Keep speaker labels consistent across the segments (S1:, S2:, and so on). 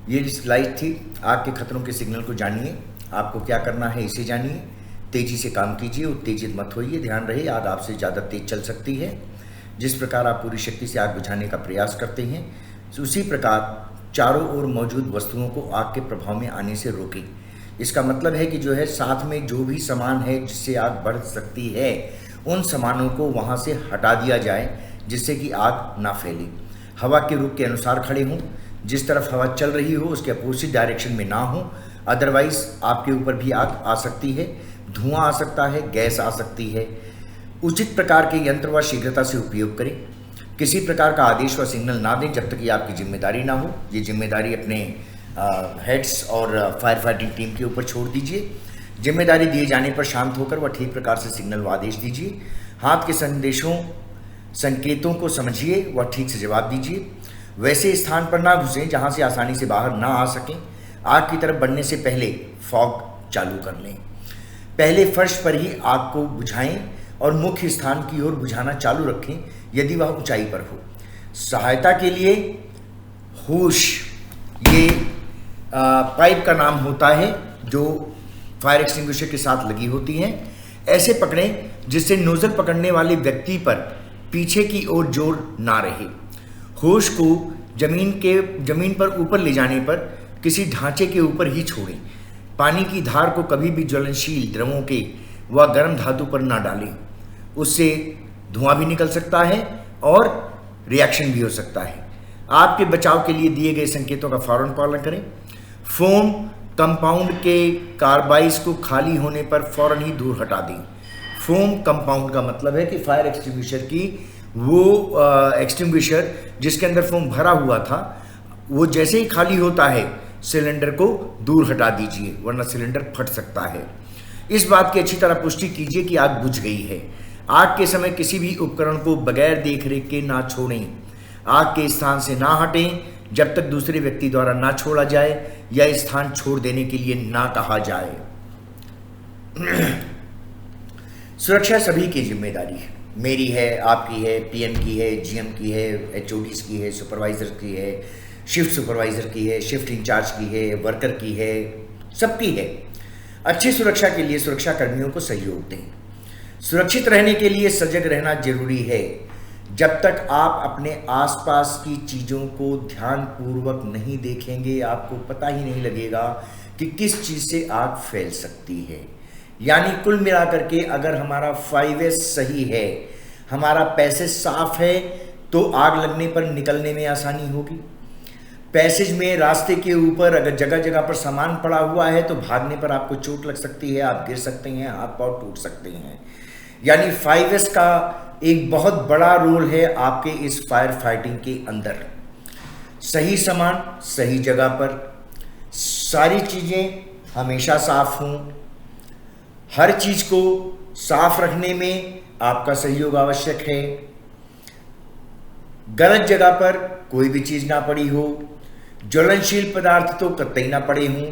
S1: ये स्लाइड थी, आग के खतरों के सिग्नल को जानिए, आपको क्या करना है इसे जानिए, तेज़ी से काम कीजिए, उत्तेजित मत होइए, ध्यान रहे आग आपसे ज़्यादा तेज चल सकती है। जिस प्रकार आप पूरी शक्ति से आग बुझाने का प्रयास करते हैं, उसी प्रकार चारों ओर मौजूद वस्तुओं को आग के प्रभाव में आने से रोकें। इसका मतलब है कि जो है साथ में जो भी सामान है जिससे आग बढ़ सकती है, उन सामानों को वहाँ से हटा दिया जाए जिससे कि आग ना फैले। हवा के रुख के अनुसार खड़े हों, जिस तरफ हवा चल रही हो उसके अपोजिट डायरेक्शन में ना हो, अदरवाइज आपके ऊपर भी आग आ सकती है, धुआं आ सकता है, गैस आ सकती है। उचित प्रकार के यंत्र व शीघ्रता से उपयोग करें। किसी प्रकार का आदेश व सिग्नल ना दें जब तक कि आपकी जिम्मेदारी ना हो। ये जिम्मेदारी अपने हेड्स और फायर फाइटिंग टीम के ऊपर छोड़ दीजिए। जिम्मेदारी दिए जाने पर शांत होकर वह ठीक प्रकार से सिग्नल व आदेश दीजिए। हाथ के संकेतों को समझिए व ठीक से जवाब दीजिए। वैसे स्थान पर ना घुसें जहाँ से आसानी से बाहर ना आ सकें। आग की तरफ बढ़ने से पहले फॉग चालू कर लें। पहले फर्श पर ही आग को बुझाएं और मुख्य स्थान की ओर बुझाना चालू रखें यदि वह ऊंचाई पर हो। सहायता के लिए होश, ये पाइप का नाम होता है जो फायर एक्सटिंग्विशर के साथ लगी होती हैं। ऐसे पकड़ें जिससे नोजल पकड़ने वाले व्यक्ति पर पीछे की ओर जोर ना रहे। होश को जमीन पर ऊपर ले जाने पर किसी ढांचे के ऊपर ही छोड़ें। पानी की धार को कभी भी ज्वलनशील द्रवों के व गर्म धातु पर ना डालें, उससे धुआं भी निकल सकता है और रिएक्शन भी हो सकता है। आपके बचाव के लिए दिए गए संकेतों का फौरन पालन करें। फोम कंपाउंड के कार्बाइड्स को खाली होने पर फौरन ही दूर हटा दें। फोम कंपाउंड का मतलब है कि फायर एक्सटिंग्विशर की वो एक्सटिंग्विशर जिसके अंदर फोम भरा हुआ था, वो जैसे ही खाली होता है सिलेंडर को दूर हटा दीजिए, वरना सिलेंडर फट सकता है। इस बात की अच्छी तरह पुष्टि कीजिए कि आग बुझ गई है। आग के समय किसी भी उपकरण को बगैर देखरेख के ना छोड़ें। आग के स्थान से ना हटें जब तक दूसरे व्यक्ति द्वारा ना छोड़ा जाए या स्थान छोड़ देने के लिए ना कहा जाए। सुरक्षा सभी की जिम्मेदारी है, मेरी है, आपकी है, पीएम की है, जीएम की है, एचओडीज की है, सुपरवाइजर की है, शिफ्ट सुपरवाइजर की है, शिफ्ट इंचार्ज की है, वर्कर की है, सबकी है। अच्छी सुरक्षा के लिए सुरक्षा कर्मियों को सहयोग दें। सुरक्षित रहने के लिए सजग रहना जरूरी है। जब तक आप अपने आसपास की चीज़ों को ध्यानपूर्वक नहीं देखेंगे, आपको पता ही नहीं लगेगा कि किस चीज़ से आग फैल सकती है। यानी कुल मिलाकर के अगर हमारा 5S सही है, हमारा पैसेज साफ है, तो आग लगने पर निकलने में आसानी होगी। पैसेज में रास्ते के ऊपर अगर जगह जगह पर सामान पड़ा हुआ है तो भागने पर आपको चोट लग सकती है, आप गिर सकते हैं, हाथ पांव टूट सकते हैं। यानी 5S का एक बहुत बड़ा रोल है आपके इस फायर फाइटिंग के अंदर। सही सामान सही जगह पर, सारी चीज़ें हमेशा साफ हों। हर चीज़ को साफ रखने में आपका सहयोग आवश्यक है। गलत जगह पर कोई भी चीज़ ना पड़ी हो, ज्वलनशील पदार्थ तो कतई ना पड़े हों,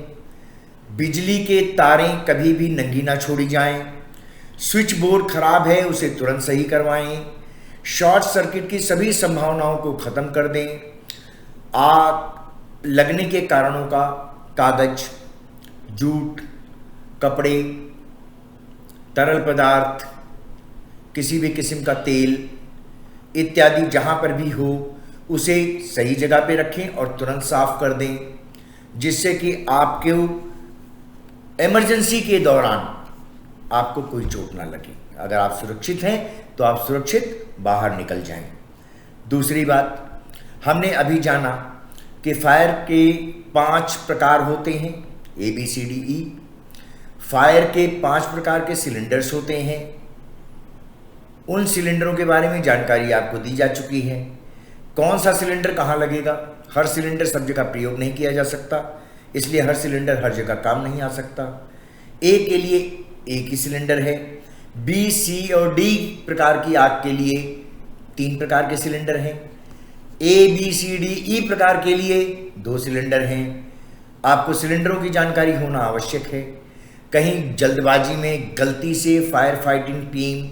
S1: बिजली के तारें कभी भी नंगी ना छोड़ी जाएं, स्विच बोर्ड खराब है उसे तुरंत सही करवाएं, शॉर्ट सर्किट की सभी संभावनाओं को ख़त्म कर दें। आग लगने के कारणों का कागज, जूट, कपड़े, तरल पदार्थ, किसी भी किस्म का तेल इत्यादि जहाँ पर भी हो उसे सही जगह पे रखें और तुरंत साफ कर दें, जिससे कि आपको इमरजेंसी के दौरान आपको कोई चोट ना लगे। अगर आप सुरक्षित हैं तो आप सुरक्षित बाहर निकल जाएं। दूसरी बात, हमने अभी जाना कि फायर के 5 प्रकार होते हैं, ABCDE। फायर के 5 प्रकार के सिलेंडर्स होते हैं। उन सिलेंडरों के बारे में जानकारी आपको दी जा चुकी है। कौन सा सिलेंडर कहाँ लगेगा, हर सिलेंडर सब जगह प्रयोग नहीं किया जा सकता, इसलिए हर सिलेंडर हर जगह काम नहीं आ सकता। ए के लिए एक ही सिलेंडर है। B, C और D प्रकार की आग के लिए 3 प्रकार के सिलेंडर हैं। A, B, C, D, E प्रकार के लिए 2 सिलेंडर हैं। आपको सिलेंडरों की जानकारी होना आवश्यक है। कहीं जल्दबाजी में गलती से फायर फाइटिंग टीम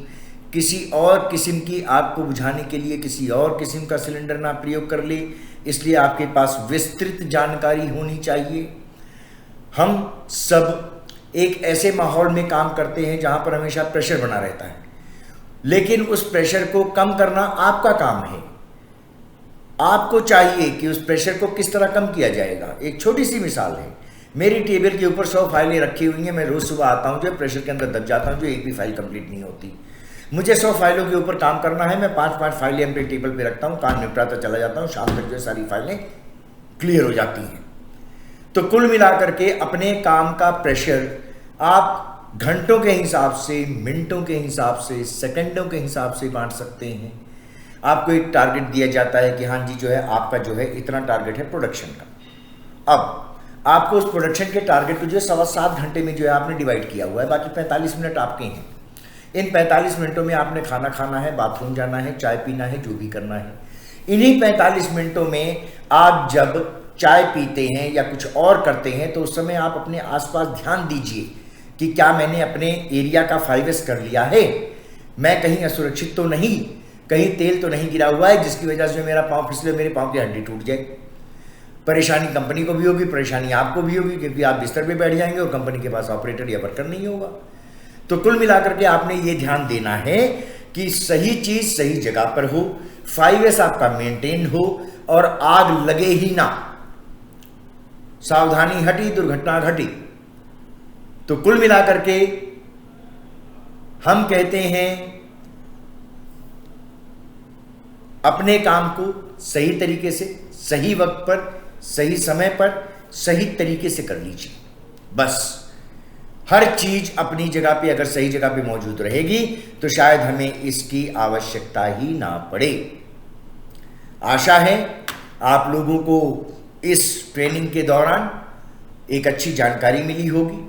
S1: किसी और किस्म की आग को बुझाने के लिए किसी और किस्म का सिलेंडर ना प्रयोग कर ले, इसलिए आपके पास विस्तृत जानकारी होनी चाहिए। हम सब एक ऐसे माहौल में काम करते हैं जहां पर हमेशा प्रेशर बना रहता है, लेकिन उस प्रेशर को कम करना आपका काम है। आपको चाहिए कि उस प्रेशर को किस तरह कम किया जाएगा। एक छोटी सी मिसाल है, मेरी टेबल के ऊपर 100 फाइलें रखी हुई हैं। मैं रोज़ सुबह आता हूं, जो प्रेशर के अंदर दब जाता हूं, जो एक भी फाइल कंप्लीट नहीं होती। मुझे 100 फाइलों के ऊपर काम करना है। मैं 5-5 फाइलें अपने टेबल पे रखता हूं, काम निपटाता चला जाता हूं। शाम तक जो सारी फाइलें क्लियर हो जाती हैं। तो कुल मिलाकर के अपने काम का प्रेशर आप घंटों के हिसाब से, मिनटों के हिसाब से, सेकंडों के हिसाब से बांट सकते हैं। आपको एक टारगेट दिया जाता है कि हाँ जी जो है आपका जो है इतना टारगेट है प्रोडक्शन का। अब आपको उस प्रोडक्शन के टारगेट को जो है 7.25 घंटे में जो है आपने डिवाइड किया हुआ है, बाकी 45 मिनट आपके हैं। इन 45 मिनटों में आपने खाना खाना है, बाथरूम जाना है, चाय पीना है, जो भी करना है। इन्हीं 45 मिनटों में आप जब चाय पीते हैं या कुछ और करते हैं तो उस समय आप अपने आसपास ध्यान दीजिए कि क्या मैंने अपने एरिया का 5S कर लिया है, मैं कहीं असुरक्षित तो नहीं, कहीं तेल तो नहीं गिरा हुआ है जिसकी वजह से मेरा पाँव फिसले, मेरे पाँव की हड्डी टूट जाए। परेशानी कंपनी को भी होगी, परेशानी आपको भी होगी, क्योंकि आप बिस्तर पे बैठ जाएंगे और कंपनी के पास ऑपरेटर या वर्कर नहीं होगा। तो कुल मिलाकर के आपने ये ध्यान देना है कि सही चीज सही जगह पर हो, 5S आपका मेंटेन हो और आग लगे ही ना। सावधानी हटी, दुर्घटना घटी। तो कुल मिलाकर के हम कहते हैं अपने काम को सही तरीके से, सही वक्त पर, सही समय पर, सही तरीके से कर लीजिए। बस हर चीज अपनी जगह पे अगर सही जगह पे मौजूद रहेगी तो शायद हमें इसकी आवश्यकता ही ना पड़े। आशा है आप लोगों को इस ट्रेनिंग के दौरान एक अच्छी जानकारी मिली होगी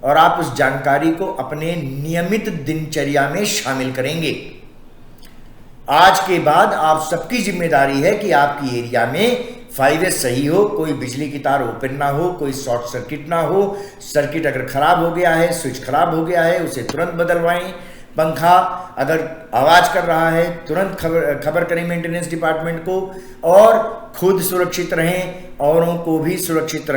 S1: और आप उस जानकारी को अपने नियमित दिनचर्या में शामिल करेंगे। आज के बाद आप सबकी जिम्मेदारी है कि आपकी एरिया में 5S सही हो, कोई बिजली की तार ओपन ना हो, कोई शॉर्ट सर्किट ना हो। सर्किट अगर खराब हो गया है, स्विच खराब हो गया है, उसे तुरंत बदलवाएं। पंखा अगर आवाज कर रहा है तुरंत खबर करें मेंटेनेंस डिपार्टमेंट को, और खुद सुरक्षित रहें, औरों को भी सुरक्षित रखें।